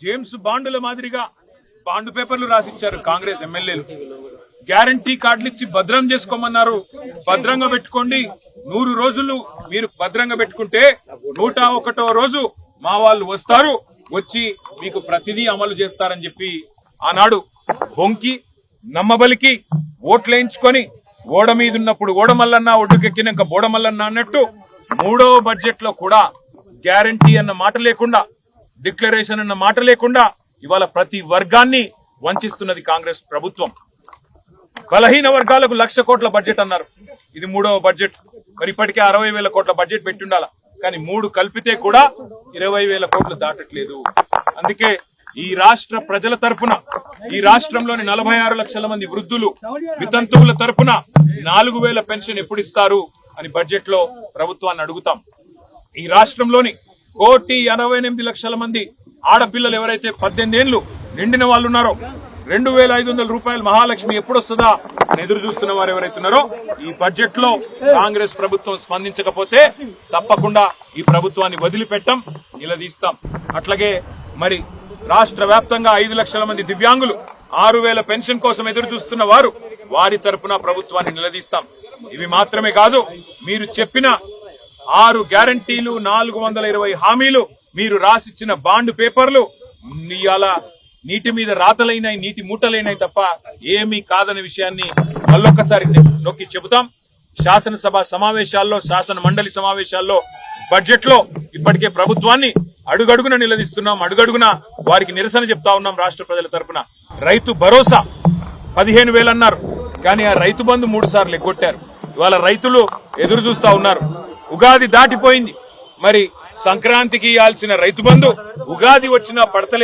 James బాండుల మాదిరిగా bond పేపర్లు రాసిచ్చారు కాంగ్రెస్ ఎమ్మెల్యేలు. గ్యారంటీ కార్డులు ఇచ్చి భద్రం చేసుకోమన్నారు. భద్రంగా పెట్టుకోండి, 100 రోజులు మీరు భద్రంగా పెట్టుకుంటే 101వ రోజు మా వాళ్ళు వస్తారు, వచ్చి మీకు ప్రతిదీ అమలు చేస్తారని చెప్పి ఆనాడు బొంకి నమ్మబలికి ఓట్లేయించుకొని ఓడ మీద ఉన్నప్పుడు ఓడమల్లన్న, ఒడ్డుకెక్కినాక బోడమల్లన్న అన్నట్టు 3వ బడ్జెట్ లో కూడా గ్యారంటీ అన్న మాట లేకుండా, డిక్లరేషన్ అన్న మాట లేకుండా ఇవాళ ప్రతి వర్గాన్ని వంచిస్తున్నది కాంగ్రెస్ ప్రభుత్వం. బలహీన వర్గాలకు 1,00,000 కోట్ల బడ్జెట్ అన్నారు. ఇది 3వ బడ్జెట్. మరి ఇప్పటికే 60,000 కోట్ల బడ్జెట్ పెట్టుండాల, కానీ 3 కలిపితే కూడా 20,000 కోట్లు దాటట్లేదు. అందుకే ఈ రాష్ట్ర ప్రజల తరపున, ఈ రాష్ట్రంలోని 46 లక్షల మంది వృద్ధులు వితంతువుల తరపున 4,000 పెన్షన్ ఎప్పుడు ఇస్తారు అని బడ్జెట్ లో ప్రభుత్వాన్ని అడుగుతాం. ఈ రాష్ట్రంలోని 1,88,00,000 మంది ఆడపిల్లలు ఎవరైతే 18 ఏళ్లు నిండిన వాళ్ళు ఉన్నారో 2,500 రూపాయలు మహాలక్ష్మి ఎప్పుడు వస్తుందా అని ఎదురు చూస్తున్న వారు ఎవరైతున్నారో ఈ బడ్జెట్ లో కాంగ్రెస్ ప్రభుత్వం స్పందించకపోతే తప్పకుండా ఈ ప్రభుత్వాన్ని వదిలిపెట్టాం, నిలదీస్తాం. అట్లాగే మరి రాష్ట్ర వ్యాప్తంగా 5 లక్షల మంది దివ్యాంగులు 6,000 పెన్షన్ కోసం ఎదురు చూస్తున్న వారు, వారి తరపున ప్రభుత్వాన్ని నిలదీస్తాం. ఇవి మాత్రమే కాదు, మీరు చెప్పిన 6 గ్యారంటీలు, 420 హామీలు, మీరు రాసిచ్చిన బాండ్ పేపర్లు ఇవాళ నీటి మీద రాతలైనాయి, నీటి మూటలైనాయి తప్ప ఏమీ కాదనే విషయాన్ని మళ్ళొక్కసారి నొక్కి చెబుతాం. శాసనసభ సమావేశాల్లో, శాసన మండలి సమావేశాల్లో, బడ్జెట్ లో ఇప్పటికే ప్రభుత్వాన్ని అడుగడుగున నిలదీస్తున్నాం. అడుగడుగున వారికి నిరసన చెప్తా ఉన్నాం. రాష్ట్ర ప్రజల తరపున రైతు భరోసా 15,000 అన్నారు, కానీ ఆ రైతు బంధు 3 సార్లు ఎగ్గొట్టారు. ఇవాళ రైతులు ఎదురు చూస్తా ఉన్నారు. ఉగాది దాటిపోయింది, మరి సంక్రాంతికి ఇవ్వాల్సిన రైతు బంధు ఉగాది వచ్చినా పడతలేదు.